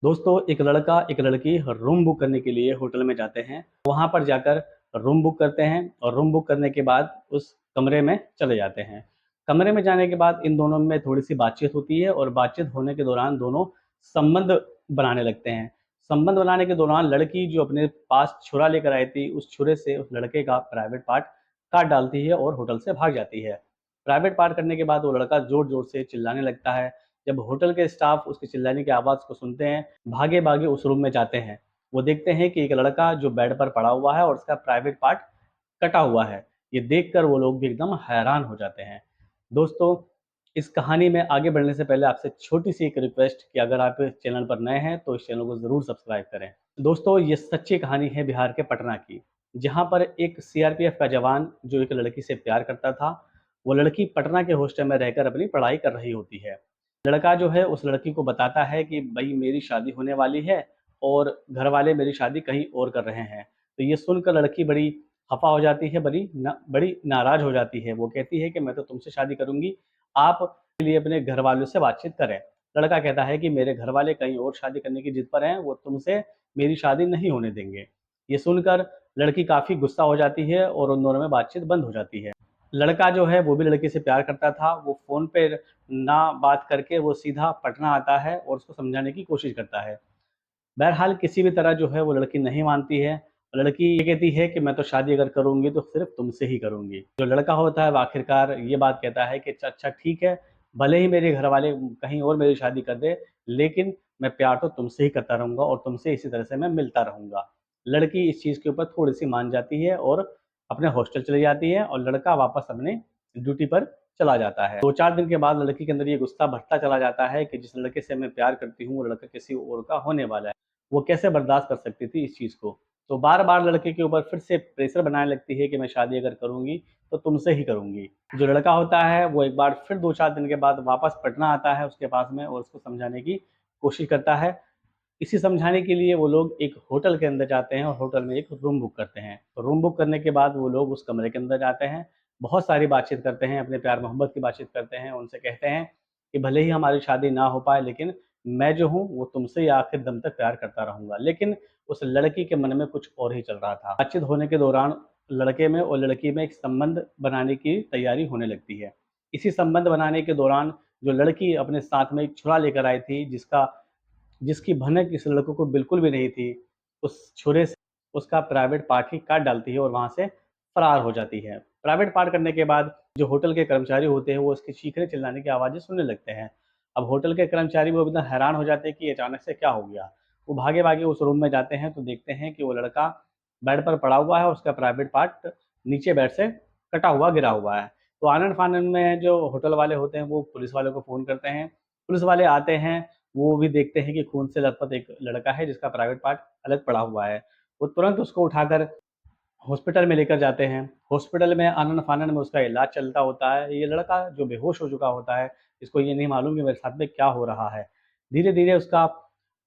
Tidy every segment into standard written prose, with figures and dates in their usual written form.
दोस्तों, एक लड़का एक लड़की रूम बुक करने के लिए होटल में जाते हैं। वहाँ पर जाकर रूम बुक करते हैं और रूम बुक करने के बाद उस कमरे में चले जाते हैं। कमरे में जाने के बाद इन दोनों में थोड़ी-सी बातचीत होती है और बातचीत होने के दौरान दोनों संबंध बनाने लगते हैं। संबंध बनाने के दौरान लड़की जो अपने पास छुरा लेकर आई थी, उस छुरे से उस लड़के का प्राइवेट पार्ट काट डालती है और होटल से भाग जाती है। प्राइवेट पार्ट करने के बाद वो लड़का ज़ोर-ज़ोर से चिल्लाने लगता है। जब होटल के स्टाफ उसके चिल्लाने की आवाज़ को सुनते हैं, भागे-भागे उस रूम में जाते हैं। वो देखते हैं कि एक लड़का जो बेड पर पड़ा हुआ है और उसका प्राइवेट पार्ट कटा हुआ है। ये देखकर वो लोग भी एकदम हैरान हो जाते हैं। दोस्तों, इस कहानी में आगे बढ़ने से पहले आपसे छोटी-सी एक रिक्वेस्ट कि अगर आप इस चैनल पर नए हैं, तो इस चैनल को ज़रूर सब्सक्राइब करें। दोस्तों, ये सच्ची कहानी है बिहार के पटना की, जहाँ पर एक सीआरपीएफ का जवान जो एक लड़की से प्यार करता था, वो लड़की पटना के हॉस्टल में रहकर अपनी पढ़ाई कर रही होती है। लड़का जो है उस लड़की को बताता है कि भई मेरी शादी होने वाली है और घरवाले मेरी शादी कहीं और कर रहे हैं। तो ये सुनकर लड़की बड़ी खफ़ा हो जाती है, बड़ी नाराज़ हो जाती है। वो कहती है कि मैं तो तुमसे शादी करूँगी, आप के लिए अपने घरवालों से बातचीत करें। लड़का कहता है कि मेरे घरवाले कहीं और शादी करने की ज़िद पर हैं, वो तुमसे मेरी शादी नहीं होने देंगे। ये सुनकर लड़की काफ़ी गुस्सा हो जाती है और उन दोनों में बातचीत बंद हो जाती है। लड़का जो है वो भी लड़की से प्यार करता था, वो फ़ोन पे ना बात करके वो सीधा पटना आता है और उसको समझाने की कोशिश करता है। बहरहाल किसी भी तरह जो है वो लड़की नहीं मानती है। लड़की ये कहती है कि मैं तो शादी अगर करूँगी तो सिर्फ़ तुमसे ही करूँगी। जो लड़का होता है वो आखिरकार ये बात कहता है कि अच्छा ठीक है, भले ही मेरे घरवाले कहीं और मेरी शादी कर दें, लेकिन मैं प्यार तो तुमसे ही करता रहूँगा और तुमसे इसी तरह से मैं मिलता रहूँगा। लड़की इस चीज़ के ऊपर थोड़ी-सी मान जाती है और अपने हॉस्टल चली जाती है और लड़का वापस अपने ड्यूटी पर चला जाता है। 2-4 दिन के बाद लड़की के अंदर ये गुस्सा बढ़ता चला जाता है कि जिस लड़के से मैं प्यार करती हूँ, वो लड़का किसी और का होने वाला है। वो कैसे बर्दाश्त कर सकती थी इस चीज़ को। तो बार-बार लड़के के ऊपर फिर से प्रेशर बनाने लगती है कि मैं शादी अगर करूँगी, तो तुमसे ही करूँगी। जो लड़का होता है वो एक बार फिर 2-4 दिन के बाद वापस पटना आता है उसके पास में और उसको समझाने की कोशिश करता है। इसी समझाने के लिए वो लोग एक होटल के अंदर जाते हैं और होटल में एक रूम बुक करते हैं। तो रूम बुक करने के बाद वो लोग उस कमरे के अंदर जाते हैं, बहुत सारी बातचीत करते हैं, अपने प्यार-मोहब्बत की बातचीत करते हैं, उनसे कहते हैं कि भले ही हमारी शादी ना हो पाए लेकिन मैं जो हूँ वो तुमसे ही आखिर दम तक प्यार करता रहूँगा। लेकिन उस लड़की के मन में कुछ और ही चल रहा था। बातचीत होने के दौरान लड़के में और लड़की में एक संबंध बनाने की तैयारी होने लगती है। इसी संबंध बनाने के दौरान जो लड़की अपने साथ में एक छुरा लेकर आई थी जिसकी भनक इस लड़के को बिल्कुल भी नहीं थी, उस छुरे से उसका प्राइवेट पार्ट ही काट डालती है और वहाँ से फरार हो जाती है। प्राइवेट पार्ट करने के बाद जो होटल के कर्मचारी होते हैं, वो उसकी चीखने-चिल्लाने की आवाज़ें सुनने लगते हैं। अब होटल के कर्मचारी वो एकदम हैरान हो जाते हैं कि अचानक से क्या हो गया? वो भागे-भागे उस रूम में जाते हैं तो देखते हैं कि वो लड़का बेड पर पड़ा हुआ है, उसका प्राइवेट पार्ट नीचे बेड से कटा हुआ गिरा हुआ है। तो आनन-फानन में जो होटल वाले होते हैं, वो पुलिस वालों को फ़ोन करते हैं। पुलिस वाले आते हैं, वो भी देखते हैं कि खून से लथपथ एक लड़का है जिसका प्राइवेट पार्ट अलग पड़ा हुआ है। वो तुरंत उसको उठाकर हॉस्पिटल में लेकर जाते हैं। हॉस्पिटल में आनन-फानन में उसका इलाज चलता होता है। ये लड़का जो बेहोश हो चुका होता है, इसको ये नहीं मालूम कि मेरे साथ में क्या हो रहा है। धीरे-धीरे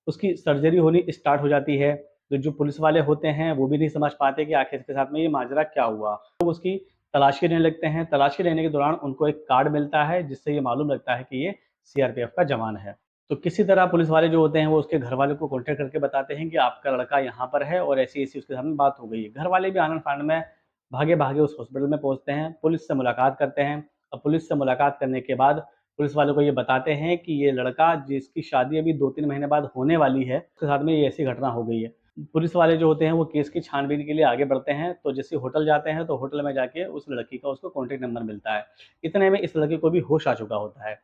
उसकी सर्जरी होनी स्टार्ट हो जाती है। तो जो पुलिस वाले होते हैं, वो भी नहीं समझ पाते कि आखिर इसके साथ में ये माजरा क्या हुआ। लोग उसकी तलाशी लेने लगते हैं। तलाशी लेने के दौरान उनको एक कार्ड मिलता है, जिससे ये मालूम लगता है कि ये सीआरपीएफ का जवान है। तो किसी तरह पुलिस वाले जो होते हैं, वो उसके घरवालों को कॉन्टैक्ट करके बताते हैं कि आपका लड़का यहाँ पर है और ऐसी-ऐसी उसके साथ में बात हो गई है। घरवाले भी आनन-फानन में भागे-भागे उस हॉस्पिटल में पहुँचते हैं, पुलिस से मुलाकात करते हैं और पुलिस से मुलाकात करने के बाद पुलिस वालों को ये बताते हैं कि ये लड़का जिसकी शादी अभी 2-3 महीने बाद होने वाली है, उसके साथ में ये ऐसी घटना हो गई है। पुलिस वाले जो होते हैं, वो केस की छानबीन के लिए आगे बढ़ते हैं, तो जैसे ही होटल जाते हैं, तो होटल में जाके उस लड़की का उसको कॉन्टैक्ट नंबर मिलता है। इतने में इस लड़के को भी होश आ चुका होता है।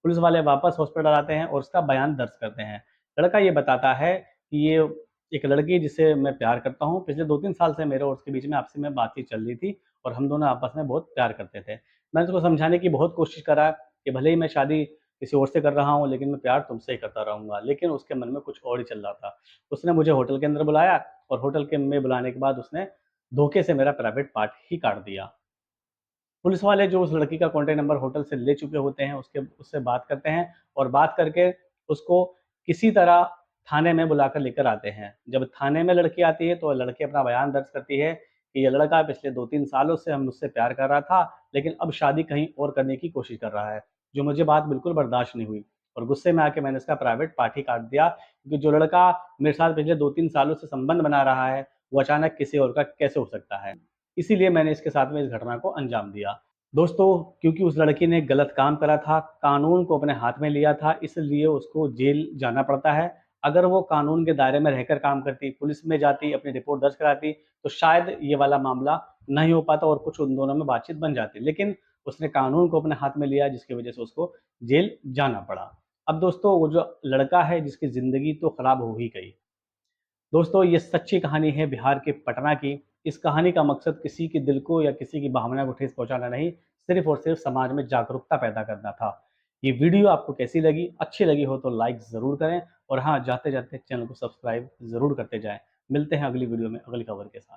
पुलिस वाले वापस हॉस्पिटल आते हैं और उसका बयान दर्ज करते हैं। लड़का ये बताता है कि ये एक लड़की है जिसे मैं प्यार करता हूँ, पिछले 2-3 साल से मेरे और उसके बीच में आपसी में बातचीत चल रही थी और हम दोनों आपस में बहुत प्यार करते थे। मैंने उसको समझाने की बहुत कोशिश करा कि भले ही मैं शादी किसी और से कर रहा हूँ, लेकिन मैं प्यार तुमसे ही करता रहूँगा, लेकिन उसके मन में कुछ और ही चल रहा था। उसने मुझे होटल के अंदर बुलाया और होटल के में बुलाने के बाद उसने धोखे से मेरा प्राइवेट पार्ट ही काट दिया। पुलिस वाले जो उस लड़की का कॉन्टैक्ट नंबर होटल से ले चुके होते हैं, उससे बात करते हैं और बात करके उसको किसी तरह थाने में बुलाकर लेकर आते हैं। जब थाने में लड़की आती है, तो लड़की अपना बयान दर्ज करती है कि ये लड़का पिछले 2-3 सालों से हम मुझसे प्यार कर रहा था, लेकिन अब शादी कहीं और करने की कोशिश कर रहा है, जो मुझे बात बिल्कुल बर्दाश्त नहीं हुई और गुस्से में आके मैंने इसका प्राइवेट पार्ट ही काट दिया, क्योंकि जो लड़का मेरे साथ पिछले 2-3 सालों से संबंध बना रहा है, वो अचानक किसी और का कैसे हो सकता है। इसीलिए मैंने इसके साथ में इस घटना को अंजाम दिया। दोस्तों, क्योंकि उस लड़की ने गलत काम करा था, कानून को अपने हाथ में लिया था, इसलिए उसको जेल जाना पड़ता है। अगर वो कानून के दायरे में रहकर काम करती, पुलिस में जाती, अपनी रिपोर्ट दर्ज कराती, तो शायद ये वाला मामला नहीं हो पाता और कुछ उन दोनों में बातचीत बन जाती। लेकिन उसने कानून को अपने हाथ में लिया, जिसकी वजह से उसको जेल जाना पड़ा। अब दोस्तों, वो जो लड़का है जिसकी ज़िंदगी तो खराब हो ही गई। दोस्तों, ये सच्ची कहानी है बिहार के पटना की। इस कहानी का मकसद किसी के दिल को या किसी की भावना को ठेस पहुँचाना नहीं, सिर्फ़ और सिर्फ़ समाज में जागरूकता पैदा करना था। ये वीडियो आपको कैसी लगी? अच्छी लगी हो तो लाइक ज़रूर करें और हाँ, जाते-जाते चैनल को सब्सक्राइब ज़रूर करते जाएँ। मिलते हैं अगली वीडियो में अगली खबर के साथ।